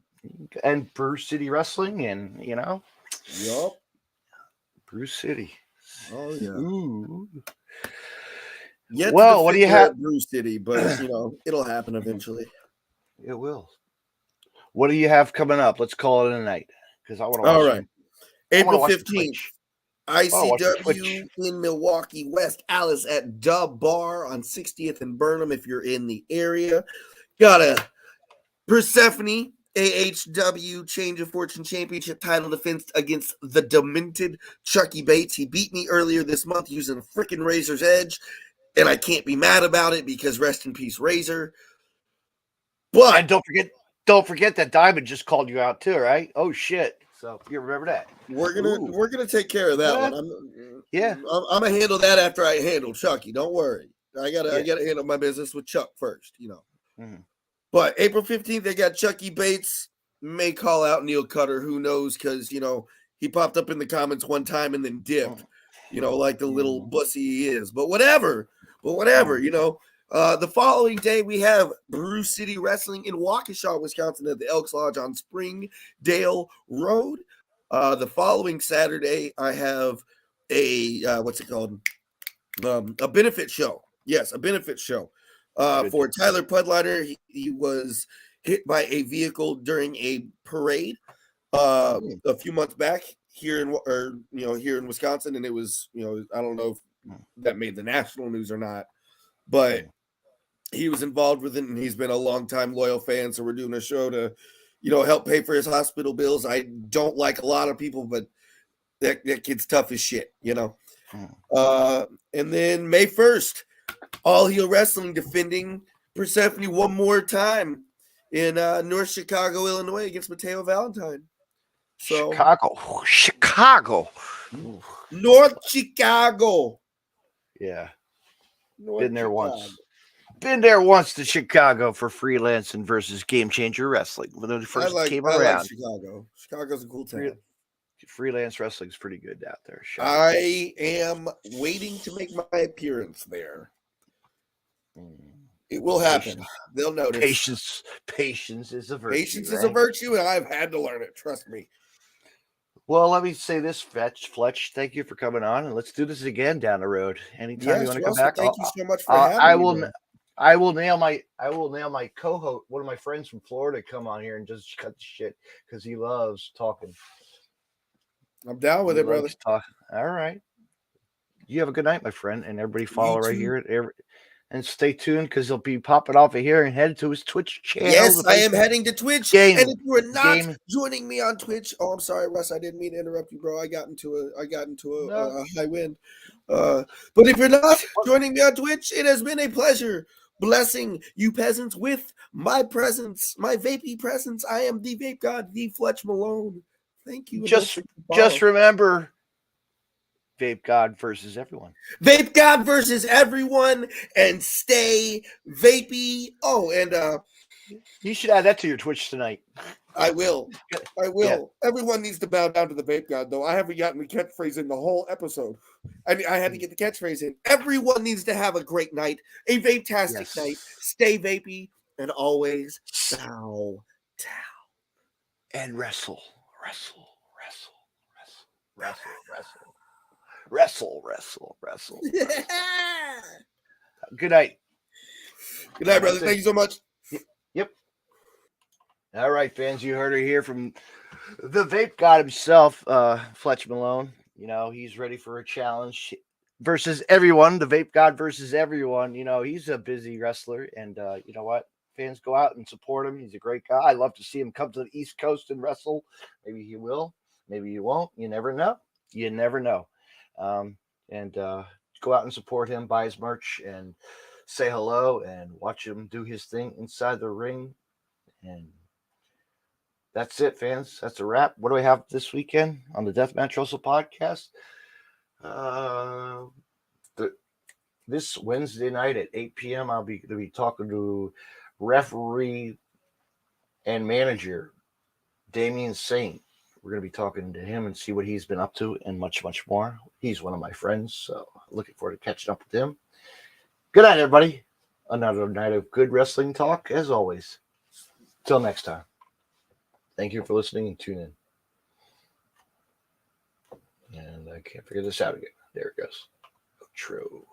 and Bruce City Wrestling and Yup. Bruce City. Oh yeah. Ooh. Well, what do you have? Bruce City, but it'll happen eventually. It will. What do you have coming up? Let's call it a night because I want to watch. All right. April 15th, ICW Twitch. in Milwaukee, West Allis at Dub Bar on 60th and Burnham. If you're in the area, got a Persephone AHW Change of Fortune Championship title defense against the demented Chucky Bates. He beat me earlier this month using a freaking Razor's Edge, and I can't be mad about it because rest in peace, Razor. But and don't forget that Diamond just called you out too, right? Oh shit! So you remember that? We're gonna take care of that one. I'm gonna handle that after I handle Chucky. Don't worry. I gotta handle my business with Chuck first. Mm-hmm. But April 15th, they got Chucky Bates. May call out Neil Cutter. Who knows? Because he popped up in the comments one time and then dipped. Like the little bussy he is. But whatever. The following day, we have Bruce City Wrestling in Waukesha, Wisconsin at the Elks Lodge on Springdale Road. The following Saturday, I have a, what's it called? A benefit show. Yes, a benefit show for Tyler Pudliner. He was hit by a vehicle during a parade a few months back here in Wisconsin. And it was, I don't know if that made the national news or not, but he was involved with it, and he's been a longtime loyal fan. So we're doing a show to, help pay for his hospital bills. I don't like a lot of people, but that kid's tough as shit, And then May 1st, All Heel Wrestling defending Persephone one more time in North Chicago, Illinois against Mateo Valentine. So Chicago. North Chicago. Yeah. Been there once. Been there once to Chicago for freelancing versus Game Changer Wrestling when it first came around. I like Chicago. Chicago's a cool town. Freelance wrestling is pretty good out there. I am waiting to make my appearance there. It will happen. They'll notice. Patience is a virtue. Patience is a virtue, and I've had to learn it. Trust me. Well, let me say this, Fletch. Thank you for coming on, and let's do this again down the road. Anytime you want to come back, thank you so much for having me. I will nail my co-host, one of my friends from Florida, come on here and just cut the shit because he loves talking. I'm down with it, brother. All right. you have a good night, my friend, and everybody follow right here. And stay tuned because he'll be popping off of here and head to his Twitch channel. Yes, I am heading to Twitch. And if you are not joining me on Twitch, oh, I'm sorry, Russ, I didn't mean to interrupt you, bro. I got into a high wind. But if you're not joining me on Twitch, it has been a pleasure blessing you peasants with my presence, my vapey presence. I am the vape god, the Fletch Malone. Thank you. Just remember, Vape God versus everyone. Vape God versus everyone, and stay vapey. Oh, and you should add that to your Twitch tonight. I will. Yeah. Everyone needs to bow down to the Vape God, though. I haven't gotten the catchphrase in the whole episode. I had to get the catchphrase in. Everyone needs to have a great night, a vape-tastic night. Stay vapey, and always bow down. And wrestle. Good night. Good night, brother. Thank you so much. Yep. All right, fans, you heard it here from the Vape God himself, Fletch Malone. You know, he's ready for a challenge versus everyone. The Vape God versus everyone. You know, he's a busy wrestler, and you know what? Fans, go out and support him. He's a great guy. I love to see him come to the East Coast and wrestle. Maybe he will. Maybe he won't. You never know. And go out and support him, buy his merch, and say hello, and watch him do his thing inside the ring. And that's it, fans. That's a wrap. What do we have this weekend on the Deathmatch Wrestle podcast? This Wednesday night at 8 p.m., I'll be talking to referee and manager Damian Saint. We're going to be talking to him and see what he's been up to and much, much more. He's one of my friends, so looking forward to catching up with him. Good night, everybody. Another night of good wrestling talk, as always. Till next time. Thank you for listening and tune in. And I can't figure this out again. There it goes. Oh, true.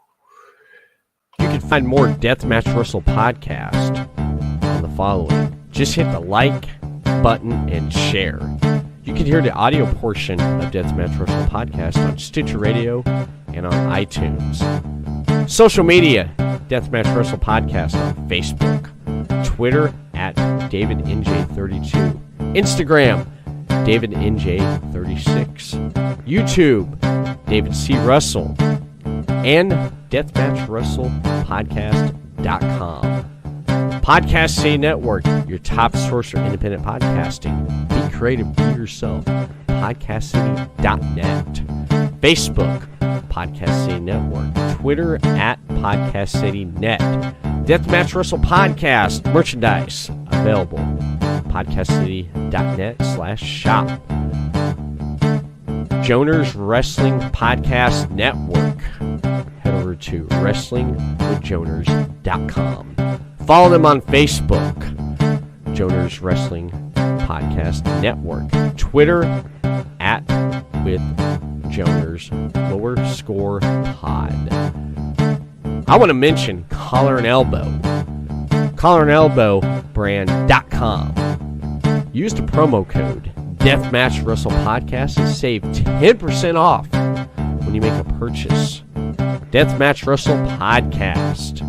You can find more Deathmatch Wrestle podcast on the following. Just hit the like button and share. You can hear the audio portion of Deathmatch Wrestle podcast on Stitcher Radio and on iTunes. Social media, Deathmatch Wrestle podcast on Facebook, Twitter at DavidNJ32, Instagram, DavidNJ36, YouTube, David C. Russell, and DeathmatchWrestlePodcast.com. Podcast City Network, your top source for independent podcasting. Be creative, be yourself. PodcastCity.net. Facebook, Podcast City Network. Twitter at Podcast City Net. Deathmatch Wrestle Podcast merchandise available. PodcastCity.net/shop. Joners Wrestling Podcast Network. Head over to WrestlingWithJoners.com. Follow them on Facebook, Joners Wrestling Podcast Network. Twitter at with Joners _pod. I want to mention Collar and Elbow. collarandelbowbrand.com. Use the promo code Deathmatch Wrestle Podcast and save 10% off when you make a purchase. Deathmatch Wrestle Podcast.